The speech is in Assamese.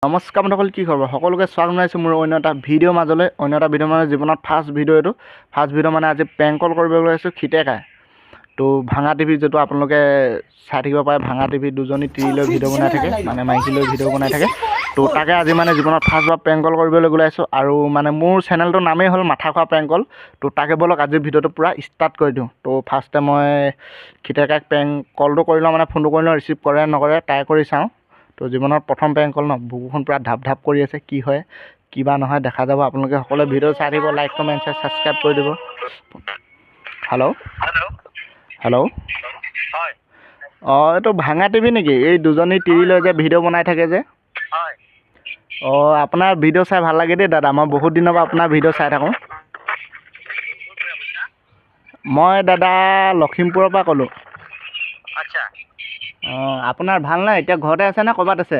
নমস্কাৰ বন্ধুসকল, কি খবৰ? সকলোকে স্বাগতম জনাইছোঁ মোৰ অন্য এটা ভিডিঅ' মাজলৈ। মানে জীৱনত ফাৰ্ষ্ট ভিডিঅ' এইটো। ফাৰ্ষ্ট ভিডিঅ' মানে আজি প্ৰেংক কল কৰিব ওলাইছোঁ খিতেকাই। তো ভাঙা টিভি যিটো আপোনালোকে চাই থাকিব পাৰে, ভাঙা টিভি দুজনী তিৰি লৈ ভিডিঅ' বনাই থাকে, মানে মাইকী লৈ ভিডিঅ' বনাই থাকে। তো তাকে আজি মানে জীৱনত ফাৰ্ষ্টবাৰ প্ৰেংক কল কৰিবলৈ ওলাইছোঁ। আৰু মানে মোৰ চেনেলটোৰ নামেই হ'ল মাথা খোৱা প্ৰেংক কল। তো তাকে ব'লক আজি ভিডিঅ'টো পূৰা ষ্টাৰ্ট কৰি দিওঁ। তো ফাৰ্ষ্টে মই খিতেকাইক প্ৰেংক কলটো কৰি লওঁ, মানে ফোনটো কৰি লওঁ, ৰিচিভ কৰে নকৰে ট্ৰাই কৰি চাওঁ। তো জীৱনত প্ৰথম প্ৰেংক কল ন, বুকুখন পূৰা ধাপ ধাপ কৰি আছে। কি হয় কিবা নহয় দেখা যাব। আপোনালোকে সকলোৱে ভিডিঅ' চাই থাকিব, লাইক কমেণ্ট শ্বেয়াৰ ছাবস্ক্ৰাইব কৰি দিব। হেল্ল' হেল্ল', অঁ এইটো ভাঙা টিভি নেকি? এই দুজনী তিৰি লৈ যে ভিডিঅ' বনাই থাকে যে। অঁ আপোনাৰ ভিডিঅ' চাই ভাল লাগে দেই দাদা, মই বহুত দিনৰ পৰা আপোনাৰ ভিডিঅ' চাই থাকোঁ। মই দাদা লখিমপুৰৰ পৰা ক'লোঁ। অঁ আপোনাৰ ভাল নাই? এতিয়া ঘৰতে আছে নে ক'ৰবাত আছে?